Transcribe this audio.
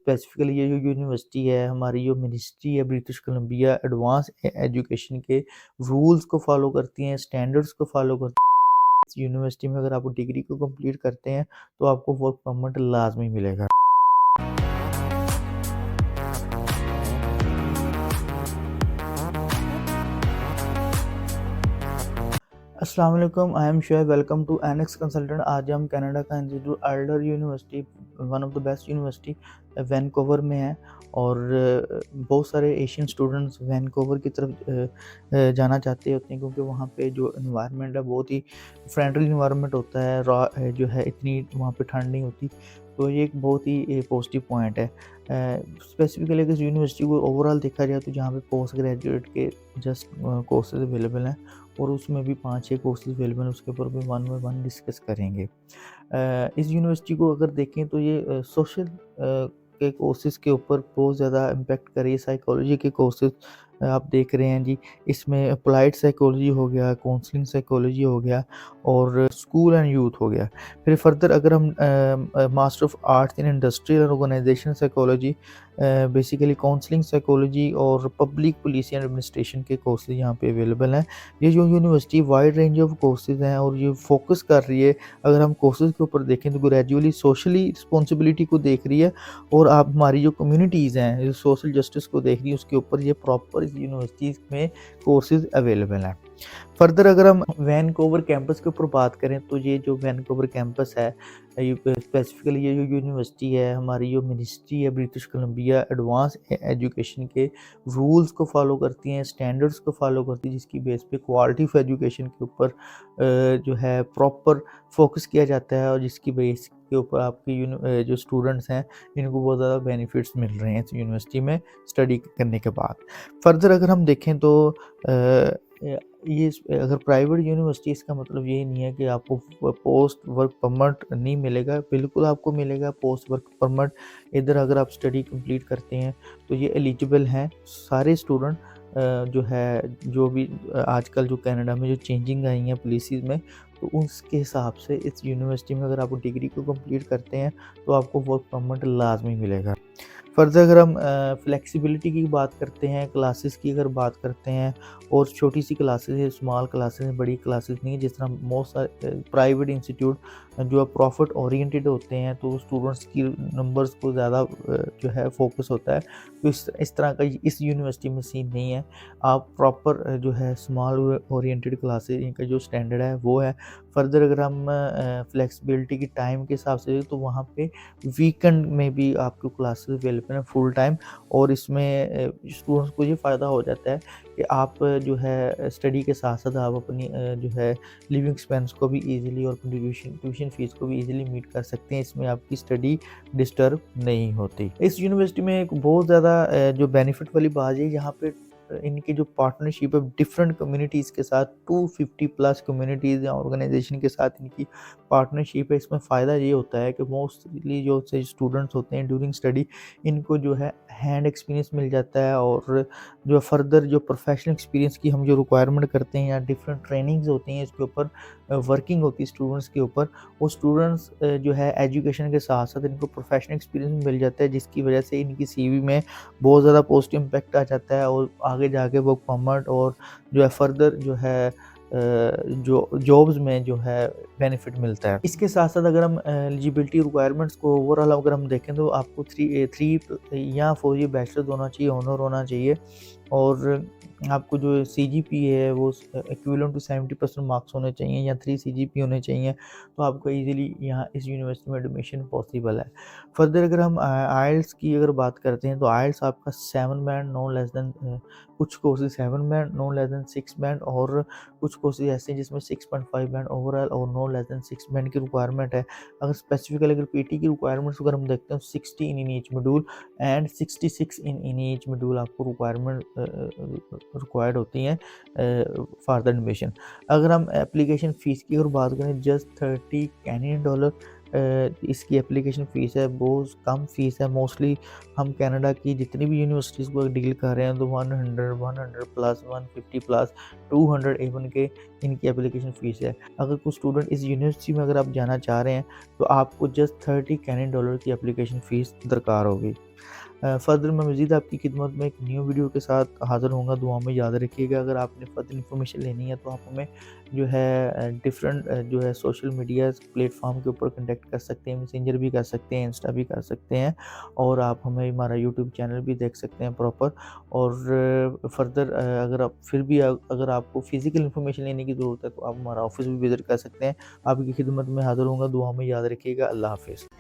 Specifically ये जो university है, हमारी जो मिनिस्ट्री है ब्रिटिश कोलंबिया, एडवांस एजुकेशन के रूल्स को फॉलो करती हैं, स्टैंडर्ड्स को फॉलो करती है। इस यूनिवर्सिटी में अगर आप डिग्री को कंप्लीट करते हैं तो आपको वर्क परमिट लाजमी मिलेगा। अस्सलाम वालेकुम, I am Shoaib, welcome to Annex consultant. आज हम कनाडा का institute Alder university, one of the best university Vancouver में है और बहुत सारे एशियन स्टूडेंट्स वैनकूवर की तरफ जाना चाहते होते हैं क्योंकि वहाँ पे जो इन्वायरमेंट है बहुत ही फ्रेंडली इन्वायरमेंट होता है। जो है इतनी वहाँ पे ठंड नहीं होती, तो ये एक बहुत ही पॉजिटिव पॉइंट है। स्पेसिफिकली अगर इस यूनिवर्सिटी को ओवरऑल देखा जाए तो जहाँ पे पोस्ट ग्रेजुएट के जस्ट कोर्सेज अवेलेबल हैं और उसमें भी 5-6 कोर्सेज अवेलेबल हैं, उसके ऊपर भी वन बाय वन डिस्कस करेंगे। इस यूनिवर्सिटी को अगर देखें तो ये सोशल के कोर्सेज के ऊपर बहुत ज़्यादा इम्पेक्ट कर रही है। साइकोलॉजी के कोर्सेज आप देख रहे हैं जी, इसमें अप्लाइड साइकोलॉजी हो गया, काउंसलिंग साइकोलॉजी हो गया और स्कूल एंड यूथ हो गया। फिर फर्दर अगर हम master of arts in industrial and organization psychology, basically counselling psychology और पब्लिक पुलिस एंड एडमिनिस्ट्रेशन के कोर्सेज यहाँ पे अवेलेबल हैं। ये जो university wide range of courses हैं और ये फोकस कर रही है, अगर हम कोर्सेज के ऊपर देखें तो ग्रेजुअली सोशली रिस्पॉन्सिबिलिटी को देख रही है और आप हमारी जो कम्युनिटीज़ हैं, जो सोशल जस्टिस को देख रही है, उसके ऊपर ये प्रॉपर इस यूनिवर्सिटीज़ में कोर्सेज अवेलेबल हैं। फर्दर अगर हम वैनकूवर कैंपस के ऊपर बात करें तो ये जो वैनकूवर कैंपस है, स्पेसिफिकली ये जो यूनिवर्सिटी है, हमारी जो मिनिस्ट्री है ब्रिटिश कोलंबिया, एडवांस एजुकेशन के रूल्स को फॉलो करती हैं, स्टैंडर्ड्स को फॉलो करती है, जिसकी बेस पे क्वालिटी ऑफ एजुकेशन के ऊपर जो है प्रॉपर फोकस किया जाता है और जिसकी बेस के ऊपर आपके जो स्टूडेंट्स हैं इनको बहुत ज़्यादा बेनिफिट्स मिल रहे हैं इस यूनिवर्सिटी में स्टडी करने के बाद। फर्दर अगर हम देखें तो ये अगर प्राइवेट यूनिवर्सिटी, इसका मतलब ये नहीं है कि आपको पोस्ट वर्क परमिट नहीं मिलेगा, बिल्कुल आपको मिलेगा पोस्ट वर्क परमिट। इधर अगर आप स्टडी कंप्लीट करते हैं तो ये एलिजिबल हैं सारे स्टूडेंट। जो है जो भी आजकल जो कनाडा में जो चेंजिंग आई हैं पॉलिसीज़ में, तो उसके हिसाब से इस यूनिवर्सिटी में अगर आप डिग्री को कंप्लीट करते हैं तो आपको वर्क परमिट लाजमी मिलेगा। फर्दर अगर हम फ्लेक्सिबिलिटी की बात करते हैं, क्लासेस की अगर बात करते हैं, और छोटी सी क्लासेस है, स्मॉल क्लासेस हैं, बड़ी क्लासेस नहीं है। जिस तरह मोस्ट सारे प्राइवेट इंस्टीट्यूट जो है प्रॉफिट ओरिएंटेड होते हैं तो स्टूडेंट्स की नंबर्स को ज़्यादा जो है फोकस होता है, तो इस तरह का इस यूनिवर्सिटी में सीन नहीं है। आप प्रॉपर जो है स्मॉल ओरिएंटेड क्लासेस, इनका जो स्टैंडर्ड है वो है। फर्दर अगर हम फ्लेक्सिबिलिटी की टाइम के हिसाब से तो वहाँ पे वीकेंड में भी आपको क्लासेस अवेलेबल हैं फुल टाइम, और इसमें स्टूडेंट्स को ये फ़ायदा हो जाता है कि आप जो है स्टडी के साथ साथ आप अपनी जो है लिविंग एक्सपेंस को भी ईज़िली और ट्यूशन फ़ीस को भी ईज़िली मीट कर सकते हैं। इसमें आपकी स्टडी डिस्टर्ब नहीं होती। इस यूनिवर्सिटी में एक बहुत ज़्यादा जो बेनिफिट वाली बात है, यहाँ पे इनकी जो पार्टनरशिप है डिफरेंट कम्युनिटीज़ के साथ, 250 प्लस कम्युनिटीज़ या ऑर्गेनाइजेशन के साथ इनकी पार्टनरशिप है। इसमें फ़ायदा ये होता है कि मोस्टली जो से स्टूडेंट्स होते हैं ड्यूरिंग स्टडी, इनको जो है हैंड एक्सपीरियंस मिल जाता है और जो फर्दर जो प्रोफेशनल एक्सपीरियंस की हम जो रिक्वायरमेंट करते हैं या डिफरेंट ट्रेनिंग्स होती हैं इसके ऊपर वर्किंग होती है स्टूडेंट्स के ऊपर, वो स्टूडेंट्स जो है एजुकेशन के साथ साथ इनको प्रोफेशनल एक्सपीरियंस मिल जाता है, जिसकी वजह से इनकी सीवी में बहुत ज़्यादा पॉजिटिव इम्पैक्ट आ जाता है और आगे जाके वर्क परमिट और जो है फर्दर जो है जो जॉब्स में जो है बेनिफिट मिलता है। इसके साथ साथ अगर हम एलिजिबिलिटी रिक्वायरमेंट्स को ओवरऑल अगर हम देखें तो आपको 3 या 4 ईयर बैचलर होना चाहिए, ऑनर होना चाहिए, और आपको जो सीजीपीए है वो इक्विवेलेंट टू 70% मार्क्स होने चाहिए या 3 सीजीपीए होने चाहिए, तो आपको इजीली यहाँ इस यूनिवर्सिटी में एडमिशन पॉसिबल है। फर्दर अगर हम आइल्स की अगर बात करते हैं तो आइल्स आपका 7 बैंड नो लेस देन, कुछ courses 7 band no less than 6 band, और कुछ कोर्सेज ऐसे हैं जिसमें 6.5 बैंड ओवरऑल और नो लेस देन 6 बैंड की रिक्वायरमेंट है। अगर स्पेसिफिकली अगर पीटी की रिक्वायरमेंट्स अगर हम देखते हैं 60 in each module and 66 in each module आपको रिक्वायरमेंट रिक्वायर्ड होती हैं फॉर द एडमिशन। अगर हम एप्लीकेशन फ़ीस की अगर बात करें, जस्ट $30 इसकी एप्लीकेशन फ़ीस है, बहुत कम फ़ीस है। मोस्टली हम कनाडा की जितनी भी यूनिवर्सिटीज़ को डील कर रहे हैं तो 100 प्लस, 150 प्लस, 200 एवन के इनकी एप्लीकेशन फ़ीस है। अगर कुछ स्टूडेंट इस यूनिवर्सिटी में अगर आप जाना चाह रहे हैं तो आपको जस्ट $30 की एप्लीकेशन फ़ीस दरकार होगी। फ़र्दर मैं मज़ीद आपकी खिदमत में एक न्यू वीडियो के साथ हाज़िर होऊँगा। दुआ में याद रखिएगा। अगर आपने फ़र्दर इन्फॉर्मेशन लेनी है तो आप हमें जो है डिफरेंट जो है सोशल मीडिया प्लेटफ़ॉर्म के ऊपर कॉन्टैक्ट कर सकते हैं, मैसेंजर भी कर सकते हैं, इंस्टा भी कर सकते हैं और आप हमें हमारा यूट्यूब चैनल भी देख सकते हैं प्रॉपर। और फ़र्दर अगर आप फिर भी अगर आपको फ़िज़िकल इन्फॉर्मेशन लेने की ज़रूरत है तो आप हमारा ऑफ़िस भी विज़िट कर सकते हैं। आपकी खिदमत में हाज़िर होऊँगा। दुआ में याद रखिएगा। अल्लाह हाफ़िज़।